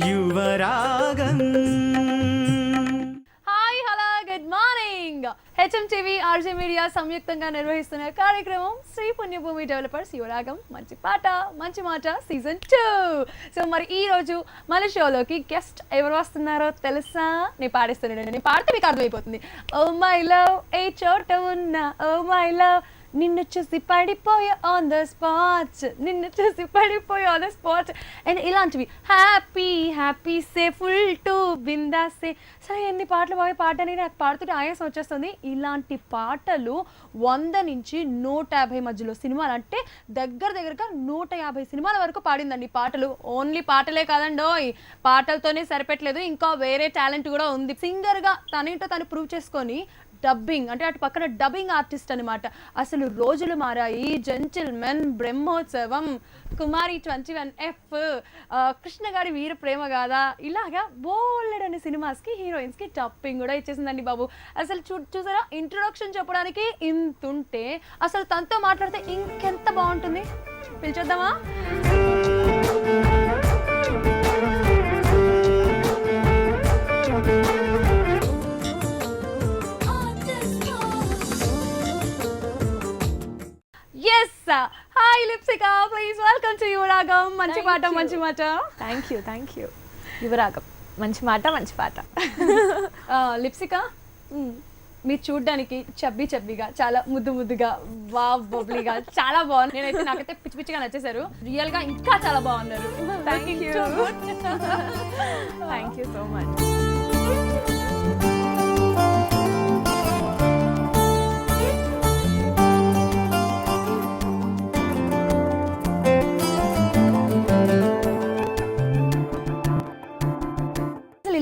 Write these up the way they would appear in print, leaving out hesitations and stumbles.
యువరాగం. Hi hello good morning. HMTV RJ media సంయుక్తంగా నిర్వహిస్తున్న కార్యక్రమం శ్రీ పుణ్యభూమి డెవలపర్స్ యువరాగం మంచి పాట మంచి మాట సీజన్ 2. సో మరి ఈ రోజు మన షోలోకి గెస్ట్ ఎవరు వస్తున్నారో తెలుసా? నేను పాడిస్తున్నాను, నేను పాడితే మీకు అర్థమైపోతుంది. ఓ మై లవ్ ఏ చోట ఉన్నా, ఓ మై లవ్ నిన్ను చూసి పడిపోయా ఆన్ ద స్పాట్, నిన్ను చూసి పడిపోయా ఆన్ ద స్పాట్ అండ్ ఇలాంటివి. హ్యాపీ హ్యాపీ సే ఫుల్ టు బిందాసే. సరే ఎన్ని పాటలు బాగా పాట అనేది నాకు పాడుతుంటే ఆయాసం వచ్చేస్తుంది. ఇలాంటి పాటలు 100 నుంచి 150 మధ్యలో సినిమాలు, అంటే దగ్గరగా 150 సినిమాల వరకు పాడిందండి పాటలు. ఓన్లీ పాటలే కాదండోయ్, పాటలతోనే సరిపెట్టలేదు, ఇంకా వేరే టాలెంట్ కూడా ఉంది. సింగర్గా తనేంటో తను ప్రూవ్ చేసుకొని డబ్బింగ్, అంటే అటు పక్కన డబ్బింగ్ ఆర్టిస్ట్ అనమాట. అసలు రోజులు మారాయి, జెంటిల్మెన్, బ్రహ్మోత్సవం, కుమారి 21F, కృష్ణగాడి వీర ప్రేమ గాథ, ఇలాగా బోల్డని సినిమాస్కి హీరోయిన్స్కి డబ్బింగ్ కూడా ఇచ్చేసిందండి బాబు. అసలు చూసారా, ఇంట్రొడక్షన్ చెప్పడానికి ఇంతుంటే అసలు తనతో మాట్లాడితే ఇంకెంత బాగుంటుంది. పిలిచేద్దామా? Yes, hi Lipsika, please welcome to యువరాగం మంచి పాట మంచి మాట. Thank you. యువరాగం మంచి మాట మంచి పాట. లిప్సికా, మీరు చూడ్డానికి చబ్బీగా, చాలా ముద్దుగా, బబ్లీగా చాలా బాగుంది. నేనైతే నాకైతే పిచ్చిగా నచ్చేసారు. రియల్ గా ఇంకా చాలా బాగున్నారు. Thank you so much.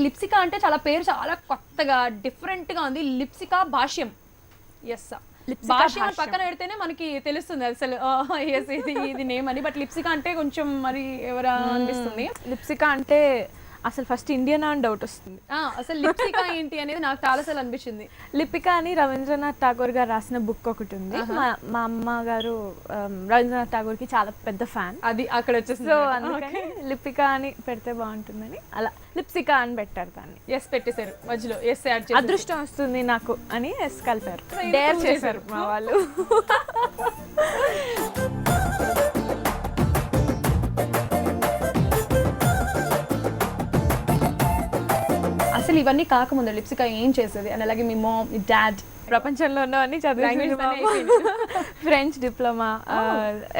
Lipsika అంటే చాలా పేరు చాలా కొత్తగా డిఫరెంట్ గా ఉంది. లిప్సికా భాష్యం. ఎస్, భాష్యం పక్కన పెడితేనే మనకి తెలుస్తుంది అసలు ఇది నేమ్ అని. బట్ లిప్సికా అంటే కొంచెం మరి ఎవరా అనిపిస్తుంది. లిప్సికా అంటే అసలు ఫస్ట్ ఇండియన్ అని డౌట్ వస్తుంది. అసలు లిప్సికా ఏంటి అనేది నాకు చాలాసార్లు అనిపించింది. లిపికా అని రవీంద్రనాథ్ ఠాగూర్ గారు రాసిన బుక్ ఒకటి ఉంది. మా అమ్మ గారు రవీంద్రనాథ్ ఠాగూర్ కి చాలా పెద్ద ఫ్యాన్. అది అక్కడ వచ్చేసి సో అందుకని లిపికా అని పెడితే బాగుంటుందని అలా లిప్సికా అని పెట్టారు దాన్ని. ఎస్ పెట్టేశారు, మధ్యలో ఎస్ యాడ్ అదృష్టం వస్తుంది నాకు అని ఎస్ కలిపారు. డేర్ చేశారు మా వాళ్ళు. అసలు ఇవన్నీ కాకముందు లిప్సికా ఏం చేసేది? అండ్ అలాగే మీ మామ్, మీ డాడ్ ప్రపంచంలో ఉన్నవన్నీ చదివి French diploma,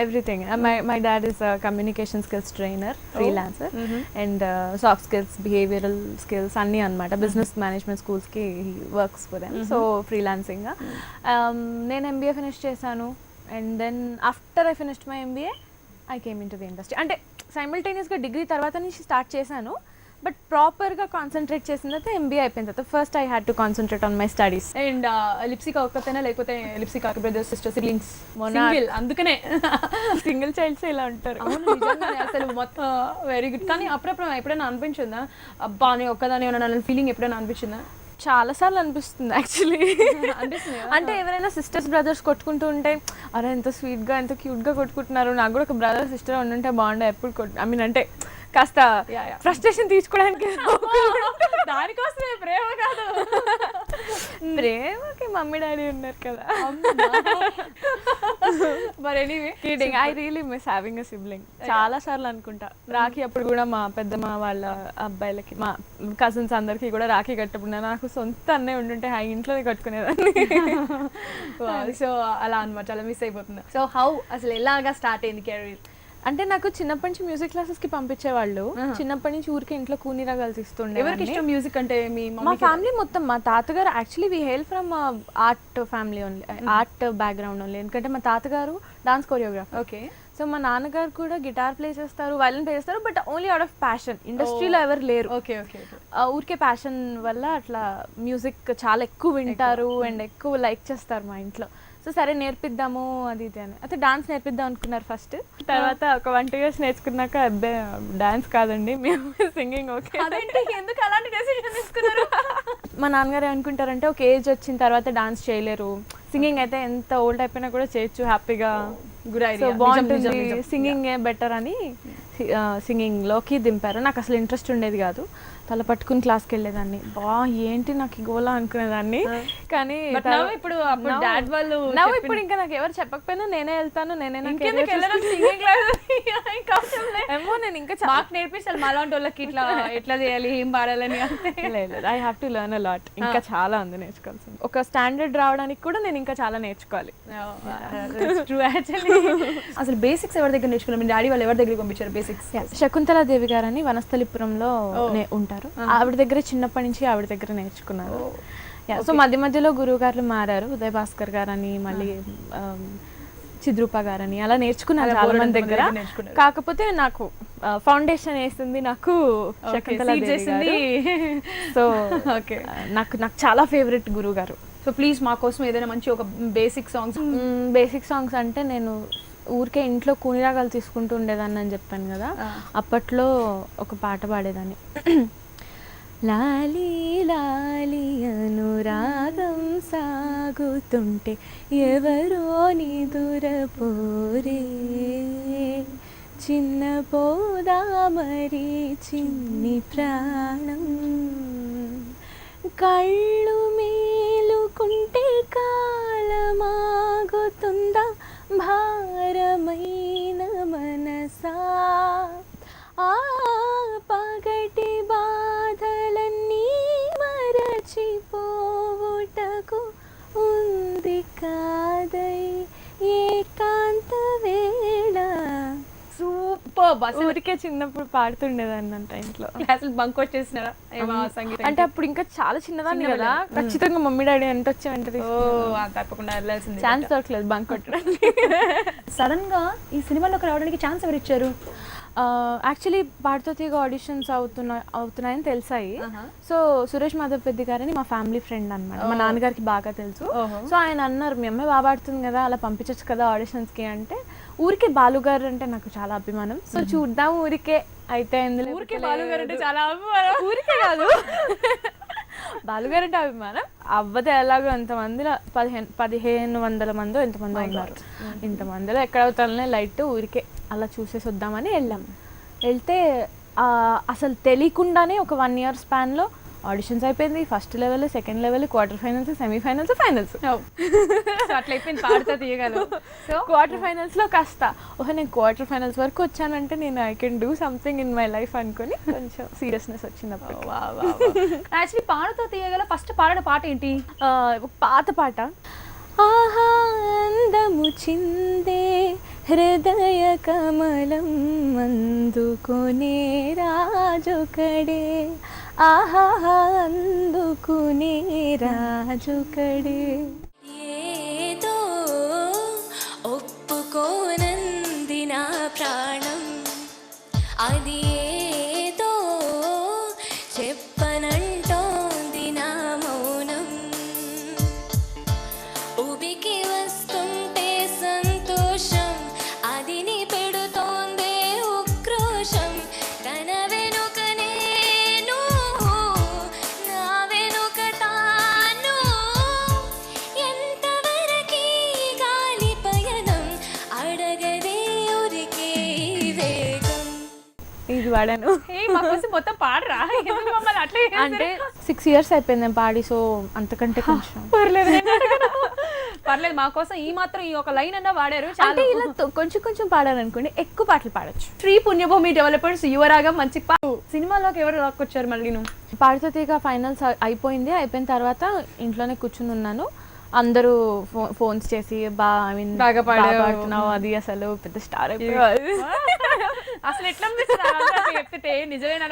everything. My dad is communication skills trainer, freelancer, and soft skills, behavioural skills అన్నీ అనమాట. బిజినెస్ మేనేజ్మెంట్ స్కూల్స్కి వర్క్స్ ఫర్ దెమ్. సో ఫ్రీలాన్సింగ్గా నేను ఎంబీఏ ఫినిష్ చేశాను. And then after I finished my MBA I came in to the industry. అంటే సైమల్టేనియస్గా degree తర్వాత నుంచి స్టార్ట్ చేశాను, బట్ ప్రాపర్గా కాన్సన్ట్రేట్ చేసిన తర్వాత ఎంబీఏ అయిపోయిన తర్వాత first I had to concentrate on my studies. And Lipsika ఒక్కతేనా, లేకపోతే Lipsika brothers, sister, siblings? Single, అందుకనే సింగిల్ చైల్డ్స్ ఇలా ఉంటారు. అసలు మొత్తం వెరీ గుడ్. కానీ అప్పుడప్పుడు ఎప్పుడైనా అనిపించిందా, అబ్బా నేను ఒక్కదాని ఉన్న ఫీలింగ్ ఎప్పుడైనా అనిపించిందా? చాలా సార్లు అనిపిస్తుంది యాక్చువల్లీ. అంటే ఎవరైనా సిస్టర్స్ బ్రదర్స్ కొట్టుకుంటూ ఉంటే, అరే ఎంత స్వీట్గా ఎంత క్యూట్గా కొట్టుకుంటున్నారు, నాకు కూడా ఒక బ్రదర్ సిస్టర్ ఉండుంటే బాగుండే ఎప్పుడు ఐ మీన్ అంటే కాస్త ఫ్రస్ట్రేషన్ తీర్చుకోవడానికి. దానికోసమే ప్రేమ కాదు, ప్రేమకి మమ్మీ డాడీ ఉన్నారు కదా. మరి anyway I really miss having a sibling. చాలా సార్లు అనుకుంటా. రాఖీ అప్పుడు కూడా మా పెద్దమ్మ వాళ్ళ అబ్బాయిలకి, మా కజిన్స్ అందరికి కూడా రాఖీ కట్టప్పుడు నాకు సొంత అన్నయ్య ఉండుంటే ఆ ఇంట్లోనే కట్టుకునేదాన్ని. సో అలా అనమాట, అలా మిస్ అయిపోతుంది. సో హౌ అసలు ఎలాగా స్టార్ట్ అయింది కెరీర్? అంటే నాకు చిన్నప్పటి నుంచి మ్యూజిక్ క్లాసెస్ కి పంపించేవాళ్ళు. చిన్నప్పటి నుంచి ఊరికి ఇంట్లో కూనీరా కలిసిస్తుండే. ఎవరికి ఇష్టం మ్యూజిక్ అంటే? మా ఫ్యామిలీ మొత్తం. మా తాతగారు actually we hail from art family only, art background only. ఎందుకంటే మా తాతగారు డాన్స్ కొరియోగ్రాఫర్. ఓకే. సో మా నాన్నగారు కూడా గిటార్ ప్లే చేస్తారు, వైలిన్ ప్లే చేస్తారు, but only out of passion. ఇండస్ట్రీలో ఎవరు లేరు. Okay okay. ఊరికే ప్యాషన్ వల్ల అట్లా మ్యూజిక్ చాలా ఎక్కువ వింటారు అండ్ ఎక్కువ లైక్ చేస్తారు మా ఇంట్లో. సో సరే నేర్పిద్దాము అది ఇది అని. అయితే డాన్స్ నేర్పిద్దాం అనుకున్నారు ఫస్ట్. తర్వాత ఒక 1-2 years నేర్చుకున్నాక అబ్బాయి డాన్స్ కాదండి మేము సింగింగ్. ఓకే. ఎందుకు అలాంటి డెసిషన్ తీసుకున్నారు? మా నాన్నగారు ఏమనుకుంటారంటే ఒక ఏజ్ వచ్చిన తర్వాత డాన్స్ చేయలేరు, సింగింగ్ అయితే ఎంత ఓల్డ్ అయిపోయినా కూడా చేయొచ్చు హ్యాపీగా, గుడ్ సో ఐడియా. బాగుంటుంది, సింగింగ్ బెటర్ అని సింగింగ్లోకి దింపారు. నాకు అసలు ఇంట్రెస్ట్ ఉండేది కాదు, తల పట్టుకుని క్లాస్కి వెళ్ళేదాన్ని. ఏంటి నాకు ఈ గోలా అనుకునేదాన్ని. కానీ ఇప్పుడు డాడ్ వాళ్ళు ఇప్పుడు ఇంకా నాకు ఎవరు చెప్పకపోయినా నేనే వెళ్తాను, నేనే ఏమో నేను ఇంకా మాకు నేర్పిస్తారు మాలాంటి వాళ్ళకి ఇట్లా ఎట్లా చేయాలి, ఏం పాడాలని. లేదు, I have to learn a lot. ఇంకా చాలా ఉంది నేర్చుకోవాల్సింది. ఒక స్టాండర్డ్ రావడానికి కూడా నేను ఇంకా చాలా నేర్చుకోవాలి. అసలు బేసిక్స్ ఎవరి దగ్గర నేర్చుకున్నారు? మీ డాడీ వాళ్ళు ఎవరి దగ్గర పంపించారు బేసిక్స్? శకుంతలాదేవి గారు అని వనస్థలిపురంలో ఉంటారు. ఆవిడ దగ్గర చిన్నప్పటి నుంచి ఆవిడ దగ్గర నేర్చుకున్నారు. సో మధ్య మధ్యలో గురువు గారు మారారు, ఉదయ్ భాస్కర్ గారు అని, మళ్ళీ చిద్రూప గారని అలా నేర్చుకున్నాను చాలా మంది దగ్గర. కాకపోతే నాకు ఫౌండేషన్ వేసింది నాకు శకుంతలాదేవి గారు. సో నాకు చాలా ఫేవరెట్ గురువు గారు. సో ప్లీజ్ మా కోసం ఏదైనా మంచి ఒక బేసిక్ సాంగ్స్ అంటే నేను ఊరికే ఇంట్లో కూనిరాగాలు తీసుకుంటూ ఉండేదాన్ని అని చెప్పాను కదా, అప్పట్లో ఒక పాట పాడేదాన్ని. లాలి లాలి అనురాగం సాగుతుంటే ఎవరో నిదురపోరే, చిన్న పోదా మరి చిన్ని ప్రాణం, కళ్ళు మేలుకుంటే కాలమాగుతుందా భారమైన మనసా, ఆ పగటి బాధలన్నీ మరచిపోవుటకు ఉంది కాదై ఏకాంత వేళ. సూపర్. ఊరికే చిన్నప్పుడు పాడుతుండేదాన్ని అంట ఇంట్లో. అసలు బంక్ వచ్చేసినారా అంటే అప్పుడు ఇంకా చాలా చిన్నదాన్ని కదా, ఖచ్చితంగా మమ్మీ డాడీ అంటే వచ్చి వెంటనే తప్పకుండా వెళ్ళాల్సింది. ఛాన్స్ దొరకలేదు బంక్ కొట్టడానికి. సడన్ గా ఈ సినిమాలోకి రావడానికి ఛాన్స్ ఎవరు ఇచ్చారు? యాక్చువల్లీ పాడుతో తీగ ఆడిషన్స్ అవుతున్నాయని తెలిసాయి. సో సురేష్ మాధవ్ పెద్ది గారని మా ఫ్యామిలీ ఫ్రెండ్ అనమాట, మా నాన్నగారికి బాగా తెలుసు. సో ఆయన అన్నారు, మీ అమ్మాయి బాగా పాడుతుంది కదా, అలా పంపించచ్చు కదా ఆడిషన్స్కి అంటే. ఊరికే బాలు గారు అంటే నాకు చాలా అభిమానం, సో చూద్దాం ఊరికే అయితే. ఊరికే బాలు గారు అంటే చాలా ఊరికే కాదు, బాలుగారు అంటే అభిమానం. అవ్వదు ఎలాగో ఎంతమందిలో 1500 మందో ఎంతమందో ఉన్నారు, ఇంతమందిలో ఎక్కడ అవుతానే లైట్ ఊరికే అలా చూసేసి వద్దామని వెళ్ళాం. వెళ్తే అసలు తెలియకుండానే ఒక 1 year స్పాన్లో ఆడిషన్స్ అయిపోయింది. First level, second level, quarter finals, semifinals, finals. అట్లా అయిపోయింది పాడుతా తీయగలరు. సో క్వార్టర్ ఫైనల్స్లో కాస్త నేను క్వార్టర్ ఫైనల్స్ వరకు వచ్చానంటే నేను I can do something in my life అనుకుని కొంచెం సీరియస్నెస్ వచ్చినప్పుడు. యాక్చువల్లీ పాడుతా తీయగల ఫస్ట్ పాడిన పాట ఏంటి? ఒక పాత పాట. ఆహా అందము చిందే హృదయ కమలం అందుకునే రాజుకడే, ఆహా అందుకునే రాజుకడే. ఏదో ఒప్పుకోనంది నా ప్రాణం, అది ఏదో చెప్పనంటోంది నా మౌనం, ఉబికి వస్తుంటే సంతోషం అది నీ పెడుతోందే ఉక్రోషం, తన వెనుక నేను నా వెనుక తాను, ఎంతవరకీ గాలి పయనం అడగదే ఉరికే వేగం. ఇది వాడాను. మా కోసం మొత్తం పాడరా మమ్మల్ని అట్లా అంటే 6 years అయిపోయింది నేను పాడి, సో అంతకంటే కొంచెం పర్లేదు మా కోసం ఈ మాత్రం ఈ ఒక లైన్ అన్నా వాడారు. అంటే ఇలా కొంచెం కొంచెం పాడాను అనుకోండి, ఎక్కువ పాటలు పాడొచ్చు. శ్రీ పుణ్యభూమి డెవలపర్స్ యువరాగం మంచి సినిమాలోకి ఎవరు లాక్కొచ్చారు మళ్ళీ? నువ్వు పాడుతో తీగ ఫైనల్స్ అయిపోయిన తర్వాత ఇంట్లోనే కూర్చుని ఉన్నాను. అందరూ ఫోన్స్ చేసి ఐ మీన్ బాగా పాడుతున్నావు, అది అసలు పెద్ద స్టార్ అయిపోయింది. అసలు ఎట్లా చెప్తే నిజమేనా?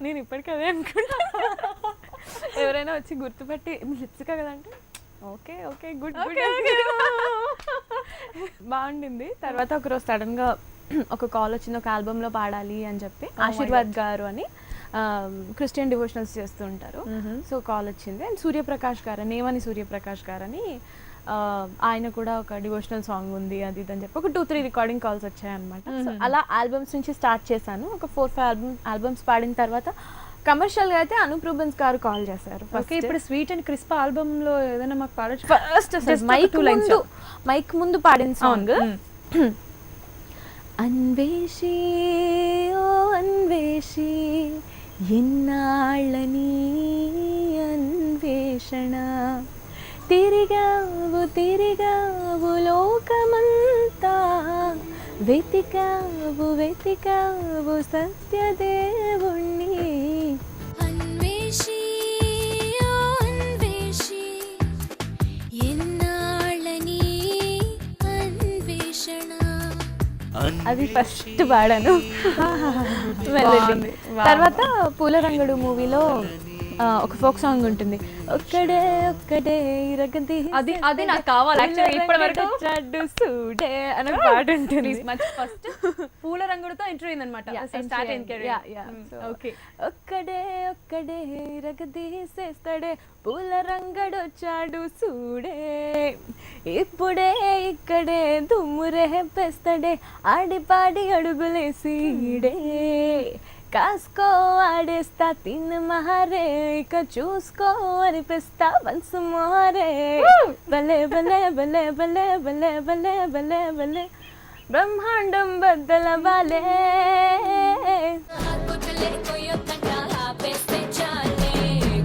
నేను ఇప్పటికీ అదే అనుకుంటా. ఎవరైనా వచ్చి గుర్తుపట్టి లిప్సికా కదంటే ఓకే ఓకే గుడ్ గుడ్ బాగుండింది. తర్వాత ఒకరోజు సడన్ గా ఒక కాల్ వచ్చింది, ఒక ఆల్బమ్ లో పాడాలి అని చెప్పి. ఆశీర్వాద్ గారు అని క్రిస్టియన్ డివోషనల్స్ చేస్తూ ఉంటారు. సో కాల్ వచ్చింది. అండ్ సూర్యప్రకాష్ గారు, నేమని సూర్యప్రకాష్ గారు అని, ఆయన కూడా ఒక డివోషనల్ సాంగ్ ఉంది అది ఇది అని చెప్పి ఒక 2-3 రికార్డింగ్ కాల్స్ వచ్చాయన్నమాట. సో అలా ఆల్బమ్స్ నుంచి స్టార్ట్ చేశాను. ఒక 4-5 ఆల్బమ్స్ పాడిన తర్వాత కమర్షియల్గా అయితే అనూప్ రూబెన్స్ గారు కాల్ చేశారు. ఓకే, ఇప్పుడు స్వీట్ అండ్ క్రిస్ప్ ఆల్బమ్ లో ఏదైనా మాకు పాడొచ్చు? ఫస్ట్ మైక్ ముందు పాడిన సాంగ్ అన్వేషి ఓ అన్వేషి ఎన్నాళ్ళని అన్వేషణ తిరిగావు లోకమంతా వెతికావు సత్యదేవుణ్ణి అన్వేషి ఓ అన్వేషి ఎన్నాళ్ళని అన్వేషణ. అది ఫస్ట్ పాడాను. తర్వాత పూలరంగడు మూవీలో ఒక ఫోక్ సాంగ్ ఉంటుంది, ఒక్కడే రగది అది నాకు కావాలి యాక్చువల్లీ. ఇప్పటి వరకు సూడే అనే పాట ఉంటుంది. ఫస్ట్ పూల రంగుడితో ఎంటర్ అయింది అనమాట. ఓకే, ఒక్కడే రగదీసేస్తాడే పూల రంగడొచ్చాడు సూడే ఇప్పుడే ఇక్కడే దుమ్ము రేపేస్తాడే ఆడిపాడి అడుగులేసిడే కాసుకో ఆడేస్తా తిన్న మహారే ఇక చూసుకో అనిపిస్తా వన్స్ మోరే భలే భలే భలే భలే భలే భలే భలే భలే బ్రహ్మాండం బద్దల బాలే. కొట్టలే కొయ్యొద్దంట ఆపేస్తే చాలే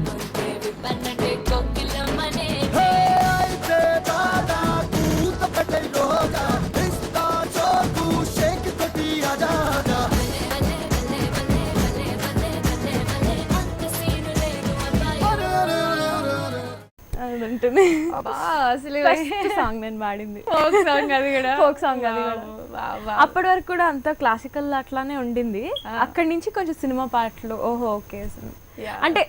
కొట్టే విప్పనంటే కొక్కిలమనే. అది ఉంటుంది అసలు సాంగ్ నేను పాడింది. ఫోక్ సాంగ్ అది కూడా. అప్పటి వరకు కూడా అంత క్లాసికల్ అట్లానే ఉండింది. అక్కడి నుంచి కొంచెం సినిమా పాటలు ఓహో ఓకే అంటే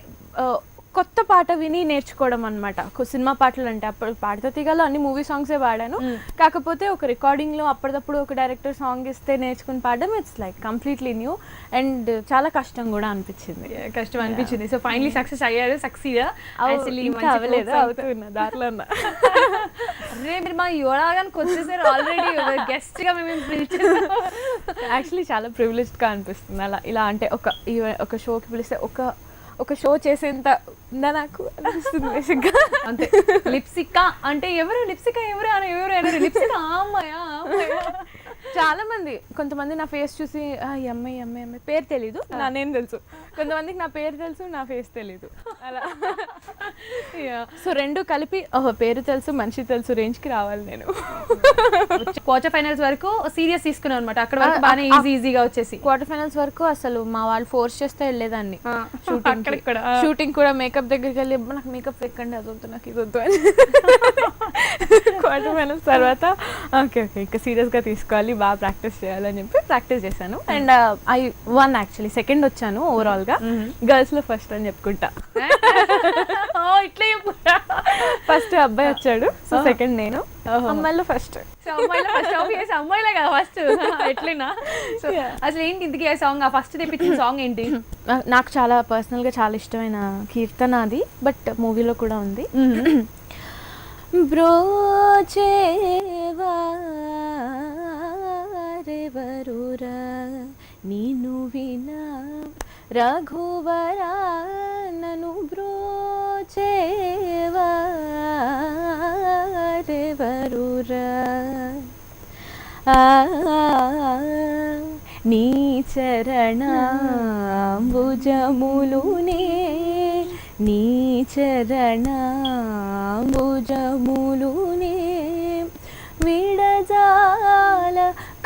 కొత్త పాట విని నేర్చుకోవడం అనమాట. సినిమా పాటలు అంటే అప్పుడు పాడితే తీగలో అన్ని మూవీ సాంగ్సే పాడాను. కాకపోతే ఒక రికార్డింగ్ లో అప్పటిదప్పుడు ఒక డైరెక్టర్ సాంగ్ ఇస్తే నేర్చుకుని పాడడం it's like completely new and చాలా కష్టం కూడా అనిపించింది. సో ఫైనలీ సక్సెస్ అయ్యారు. సక్సీడ్ అవ్వలేదు, అవుతున్నా దాంట్లో. అరే మీరు మా యువరాగానికి వచ్చేసారు ఆల్రెడీ, గెస్ట్ గా మేము పిలిచేసాం. యాక్చువల్లీ చాలా ప్రివిలేజ్డ్ గా అనిపిస్తుంది అలా ఇలా అంటే ఒక షోకి పిలిస్తే ఒక షో చేసేంత ఉందా నాకు అనిపిస్తుంది బేసిక్గా. అంతే. లిప్సికా అంటే ఎవరు లిప్సికా అమ్మాయా? చాలా మంది కొంతమంది నా ఫేస్ చూసి అమ్మాయి పేరు తెలీదు, నా నేమ్ తెలుసు. కొంతమందికి నా పేరు తెలుసు, నా ఫేస్ తెలీదు. అలా సో రెండు కలిపి పేరు తెలుసు మనిషి తెలుసు రేంజ్ కి రావాలి నేను. క్వార్టర్ ఫైనల్స్ వరకు సీరియస్ తీసుకున్నాను అనమాట. అక్కడ వరకు బాగా ఈజీగా వచ్చేసి క్వార్టర్ ఫైనల్స్ వరకు అసలు మా వాళ్ళు ఫోర్స్ చేస్తే వెళ్ళేదాన్ని. అక్కడ షూటింగ్ కూడా మేకప్ దగ్గరికి వెళ్ళి నాకు మేకప్ ఎక్కండి అది వద్దు నాకు ఇది వద్దు అని. క్వార్టర్ ఫైనల్స్ తర్వాత ఓకే ఇంకా సీరియస్ గా తీసుకోవాలి, బాగా ప్రాక్టీస్ చేయాలని చెప్పి ప్రాక్టీస్ చేశాను. And I one actually second వచ్చాను ఓవరాల్ గా. గర్ల్స్ లో ఫస్ట్ అని చెప్పుకుంటా. ఇట్లా ఫస్ట్ అబ్బాయి వచ్చాడు, సో సెకండ్ నేను. అమ్మాయిలో ఫస్ట్. అమ్మాయిలే కదా ఫస్ట్. ఎట్లయినా అసలు ఏంటి ఇంతకీ ఆ సాంగ్, ఆ ఫస్ట్ తెప్పించిన సాంగ్ ఏంటి? నాకు చాలా పర్సనల్ గా చాలా ఇష్టమైన కీర్తన అది, బట్ మూవీలో కూడా ఉంది. బ్రోచేవారెవరురా నీను వినా రఘువరా నను బ్రోచేవారెవరురా నీ చరణాంబుజములునే నీ చరణాంబుజములునే విడజాల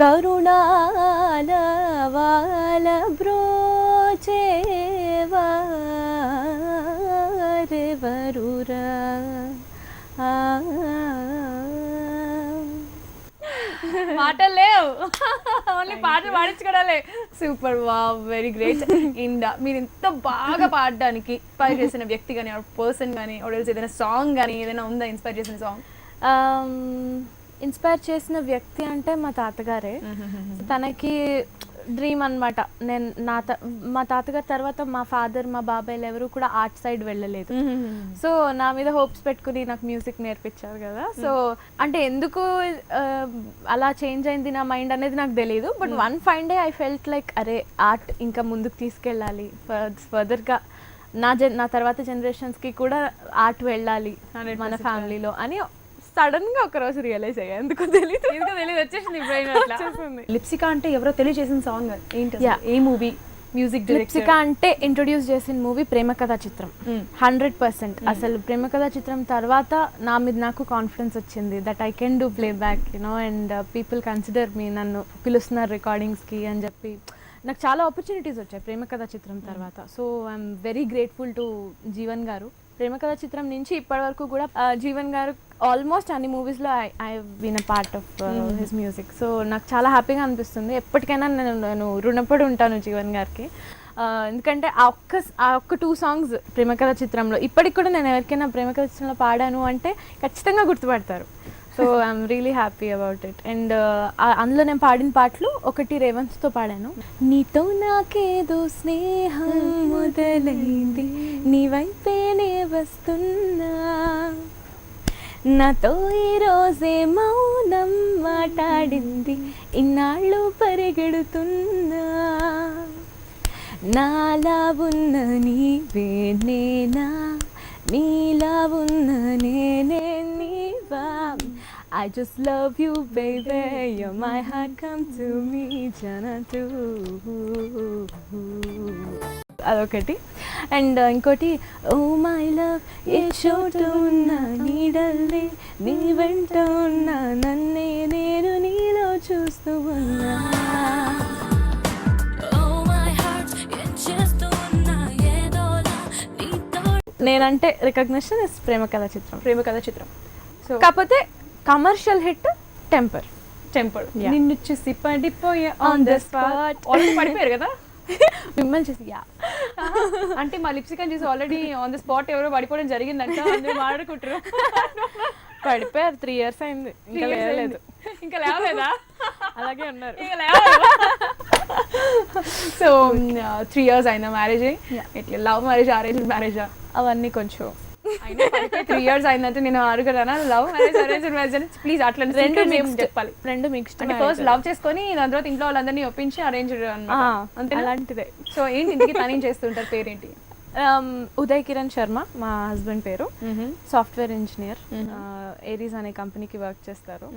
కరుణాల వాల బ్రోచేవారెవరురా. మాటలు లేవు, ఓన్లీ పాటలు పాడించుకోవడాలే. Super, wow, very great. ఇందా మీరు ఇంత బాగా పాడడానికి ఇన్స్పైర్ చేసిన వ్యక్తి కానీ పర్సన్ కానీ ఏదైనా సాంగ్ కానీ ఏదైనా ఉందా ఇన్స్పైర్ చేసిన సాంగ్? ఇన్స్పైర్ చేసిన వ్యక్తి అంటే మా తాతగారే. తనకి డ్రీమ్ అనమాట. నేను మా తాతగారి తర్వాత మా ఫాదర్ మా బాబాయ్లు ఎవరు కూడా ఆర్ట్ సైడ్ వెళ్ళలేదు. సో నా మీద హోప్స్ పెట్టుకుని నాకు మ్యూజిక్ నేర్పించారు కదా. సో అంటే ఎందుకు అలా చేంజ్ అయింది నా మైండ్ అనేది నాకు తెలియదు. But one fine day I felt like అరే ఆర్ట్ ఇంకా ముందుకు తీసుకెళ్ళాలి, ఫర్దర్గా నా తర్వాత జనరేషన్స్కి కూడా ఆర్ట్ వెళ్ళాలి మన ఫ్యామిలీలో అని సడన్ గా ఒక రోజు రియలైజ్ అయ్యా. ఎందుకు తెలియదు వచ్చేసింది లిప్సికా అంటే ఎవరో తెలియజేసిన సాంగ్ ఏంటి? ఏ మూవీ మ్యూజిక్ లిప్సికా అంటే ఇంట్రొడ్యూస్ చేసిన మూవీ ప్రేమ కథా చిత్రం. 100% అసలు ప్రేమ కథా చిత్రం తర్వాత నా మీద నాకు కాన్ఫిడెన్స్ వచ్చింది that I can do playback you know and people consider me, నన్ను పిలుస్తున్నారు రికార్డింగ్స్కి అని చెప్పి నాకు చాలా ఆపర్చునిటీస్ వచ్చాయి ప్రేమ కథా చిత్రం తర్వాత. So I'm very grateful to Jeevan గారు. ప్రేమ కథా చిత్రం నుంచి ఇప్పటి వరకు కూడా జీవన్ గారు ఆల్మోస్ట్ అన్ని మూవీస్లో I been a part of his music. So నాకు చాలా హ్యాపీగా అనిపిస్తుంది. ఎప్పటికైనా నేను రుణపడి ఉంటాను జీవన్ గారికి. ఎందుకంటే ఆ ఒక్క 2 సాంగ్స్ ప్రేమ కథా చిత్రంలో ఇప్పటికి కూడా నేను ఎవరికైనా ప్రేమ కథా చిత్రంలో పాడాను అంటే ఖచ్చితంగా గుర్తుపడతారు. So I'm really happy about it. And అందులో నేను పాడిన పాటలు ఒకటి రేవంత్తో పాడాను. నీతో నాకేదో స్నేహం మొదలైంది, నీ వైపేనే వస్తున్నా, నాతో ఈరోజే మౌనం మాట్లాడింది, ఇన్నాళ్ళు పరిగెడుతున్నా, నాలా ఉన్న నీవే నేనా, నీలా ఉన్న నేనే నీవా, I just love you baby, you're my heart, come to me janatu. అదొకటి. అండ్ ఇంకోటి ఓ మై లవ్ ఏ చోటు ఉన్నా నీడల్లే నీ వెంట ఉన్నా, నన్నే నేను నీలో చూస్తూ ఉన్నా, నేనంటే రికగ్నిషన్ ఇస్ ప్రేమ కథా చిత్రం. సో కాకపోతే కమర్షియల్ హిట్ టెంపర్. నిన్ను చూసి పడిపోయా ఆన్ ద స్పాట్. ఆల్రెడీ పడిపోయారు కదా మిమ్మల్ని చూసి యా అంటే మా లిప్సికన్ చూసి ఆల్రెడీ ఆన్ ద స్పాట్ ఎవరో పడిపోవడం జరిగిందంట, అందరూ మాట్లాడుకుంటారు. పడిపోయారు 3 years అయింది, ఇంకా లేవలేదు. ఇంకా లేవలేదా? అలాగే ఉన్నారు. సో 3 years అయినా మ్యారేజ్ ఎట్లా? లవ్ మ్యారేజ్, అరేంజ్ మ్యారేజా? అవన్నీ కొంచెం 3 years అయిందంటే నేను అడుగుతానా love marriage arrange marriage? Please అట్లా చెప్పాలి. రెండు మిక్స్డ్. అంటే ఫస్ట్ లవ్ చేసుకొని దాని తర్వాత ఇంట్లో వాళ్ళందరినీ ఒప్పించి అరేంజ్ అంతే అలాంటిదే. సో ఏంటి ఇంటికి తనేం చేస్తుంటారు? పేరేంటి? ఉదయ్ కిరణ్ శర్మ మా హస్బెండ్ పేరు. సాఫ్ట్వేర్ ఇంజనీర్, ఏరీస్ అనే కంపెనీకి వర్క్ చేస్తారు.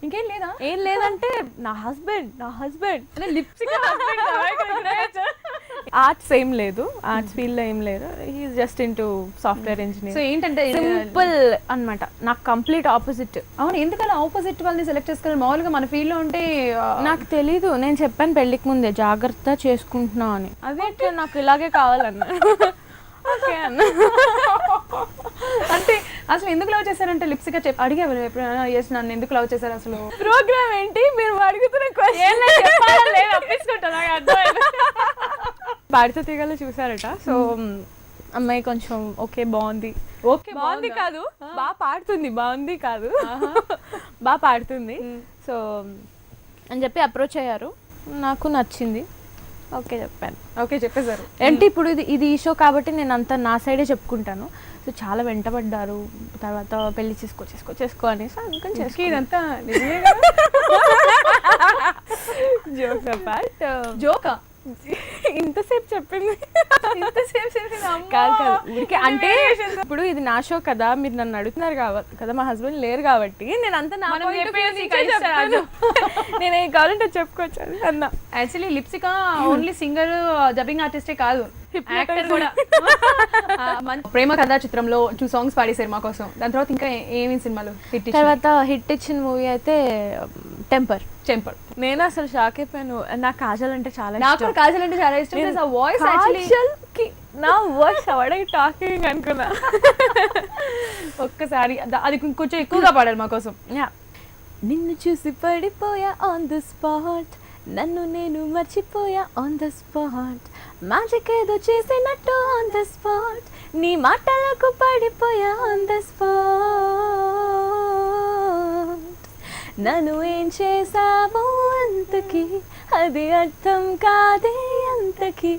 ఇంకేం లేదా? ఏం లేదంటే నా హస్బెండ్ లిప్సికా ఆర్ట్స్ ఏం లేదు, ఆర్ట్స్ ఫీల్డ్ లో ఏం లేదు. He's just into software engineer. So ఏంటంటే సింపుల్ అన్నమాట, నాకు కంప్లీట్ ఆపోజిట్. అవును, ఎందుకలా ఆపోజిట్ వాళ్ళని సెలెక్ట్ చేసుకున్నారు? మామూలుగా మన ఫీల్డ్ లో ఉంటే నాకు తెలీదు. నేను చెప్పాను పెళ్లికి ముందే జాగ్రత్త చేసుకుంటున్నా అని. అదే నాకు ఇలాగే కావాలన్నా. ఓకే అన్న. అంటే అసలు ఎందుకు లవ్ చేశారంటే లిప్సికా అడిగేవారు ఎప్పుడైనా? ఎస్, నన్ను ఎందుకు లవ్ చేశారు? అసలు ప్రోగ్రామ్ ఏంటి మీరు అడుగుతున్న క్వశ్చన్? పాడితో తీగలో చూసారట. సో అమ్మాయి కొంచెం ఓకే బాగుంది కాదు, బాగా పాడుతుంది, బాగుంది కాదు బాగా పాడుతుంది. సో అని చెప్పి అప్రోచ్ అయ్యారు, నాకు నచ్చింది. ఓకే చెప్పాను. ఓకే చెప్పేశారు. అంటే ఇప్పుడు ఇది ఈ షో కాబట్టి నేను అంతా నా సైడే చెప్పుకుంటాను. సో చాలా వెంటబడ్డారు, తర్వాత పెళ్లి చేసుకో అనేసి అనుకుని చేసుకో. ఇదంతా జోక్ అపార్ట్. జోకా? ఇంతసేపు చెప్పింది కాదు. అంటే ఇప్పుడు ఇది నా షో కదా, మీరు నన్ను అడుగుతున్నారు కదా, మా హస్బెండ్ లేరు కాబట్టి నేను అంతా నేను ఏం కావాలంటే చెప్పుకోవచ్చు అన్న. Actually Lipsika only singer, dubbing ఆర్టిస్టే కాదు, యాక్టర్ కూడా. ప్రేమ కథా చిత్రంలో 2 songs పాడేశారు మా కోసం. దాని తర్వాత ఇంకా ఏమేమి సినిమాలు హిట్? తర్వాత హిట్ ఇచ్చిన మూవీ అయితే టెంపర్. నేను అసలు షాక్ అయిపోయాను. నాకు కాజల్ అంటే చాలా ఇష్టం. కాజల్ అంటే చాలా ఇష్టం. ఆ వాయిస్ యాక్చువల్లీ నా వాయిస్ అవడ టాకింగ్ అనుకున్నా. ఒక్కసారి అది కొంచెం ఎక్కువగా పాడాలి మా కోసం. నిన్ను చూసి పడిపోయా ఆన్ ద స్పాట్, నన్ను నేను మర్చిపోయా ఆన్ ద స్పాట్, మ్యాజిక్ ఏదో చేసినట్టు ఆన్ ద స్పాట్, నీ మాటలకు పడిపోయా ఆన్ ద స్పాట్, నన్ను ఏం చేసావో అంతకి అది అర్థం కాదే అంతకి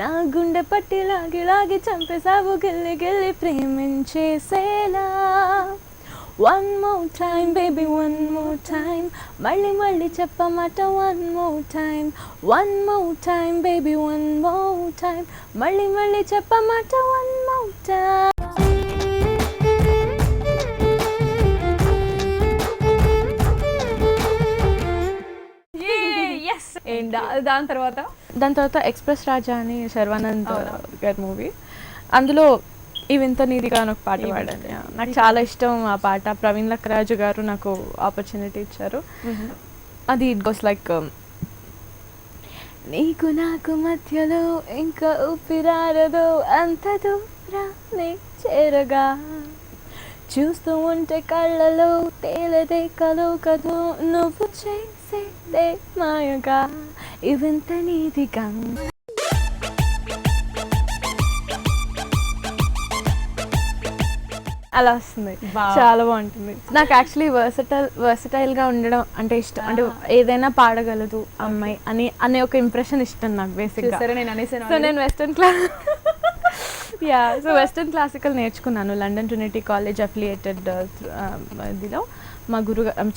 నా గుండె పట్టి లాగి లాగి చంపేసావు గిల్లి గిల్లి ప్రేమించేసేలా One more time, baby, one more time. మళ్ళీ మళ్ళీ చెప్పమాట one more time. One more time, baby, one more time. మళ్ళీ మళ్ళీ చెప్పమాట one more time. అండ్ దాని తర్వాత ఎక్స్ప్రెస్ రాజా అని శర్వానంద్ గారి మూవీ, అందులో ఈ వింత నీదిగా అని ఒక పాట పాడాను. నాకు చాలా ఇష్టం ఆ పాట. ప్రవీణ్ లక్కరాజు గారు నాకు ఆపర్చునిటీ ఇచ్చారు. అది ఇట్ గోస్ లైక్ నీకు నాకు మధ్యలో ఇంకా ఊపిరారదో అంత దూరాన్ని చేరగా చూస్తూ ఉంటే కళ్ళలో తేలదే కలో కదో నువ్వు చేసేదే మాయగా ఈ వింత నీదిగా. అలా వస్తుంది, చాలా బాగుంటుంది. నాకు యాక్చువల్లీ వర్సటైల్గా ఉండడం అంటే ఇష్టం. అంటే ఏదైనా పాడగలదు అమ్మాయి అనే ఒక ఇంప్రెషన్ ఇష్టం నాకు బేసిక్గా. సో నేను వెస్టర్న్ క్లాసికల్ నేర్చుకున్నాను లండన్ ట్రినిటీ కాలేజ్ అఫిలియేటెడ్ ఇదిలో. మా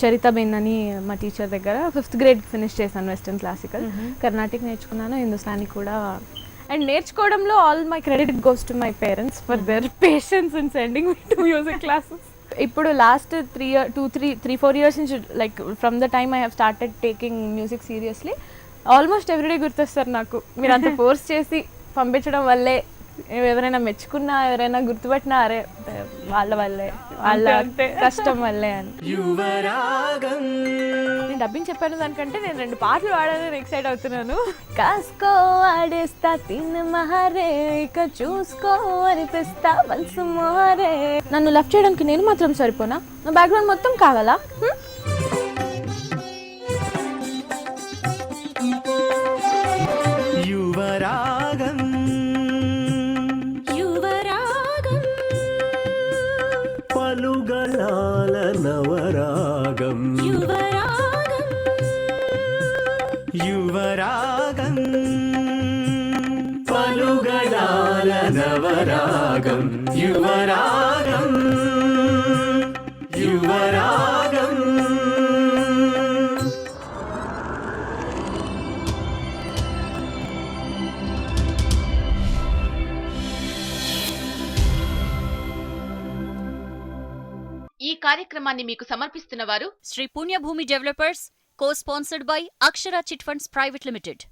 చరిత బెన్ అని మా టీచర్ దగ్గర 5th grade ఫినిష్ చేశాను వెస్టర్న్ క్లాసికల్. కర్ణాటిక్ నేర్చుకున్నాను, హిందుస్థానీ కూడా. అండ్ నేర్చుకోవడంలో all my credit goes to my parents for their patience in sending me to music classes. ఇప్పుడు లాస్ట్ 3-4 years నుంచి like from the time I have started taking music seriously almost every day గుర్తొస్తారు నాకు. మీరు అంత force చేసి పంపించడం వల్లే, ఎవరైనా మెచ్చుకున్నా ఎవరైనా గుర్తుపట్టినా అరే వాళ్ళ వల్లే, వాళ్ళ కష్టం వల్లే అని. నేను డబ్బింగ్ చెప్పాను దానికంటే నేను 2 పాటలు పాడాలని ఎక్సైట్ అవుతున్నాను. కాసుకో ఆడేస్తా తిన్న మహారే, ఇక చూసుకో అనిపిస్తా మనసు మోహరే. నన్ను లవ్ చేయడానికి నేను మాత్రం సరిపోనా, నా బ్యాక్గ్రౌండ్ మొత్తం కావాలా? యువరాగం పలుగలాల నవరాగం యువరాగం పలుగలాల నవరాగం యువరాగం యువరాగం. ఈ కార్యక్రమాన్ని మీకు సమర్పిస్తున్న వారు Shri Punyabhoomi developers, co-sponsored by Akshara chit funds private limited.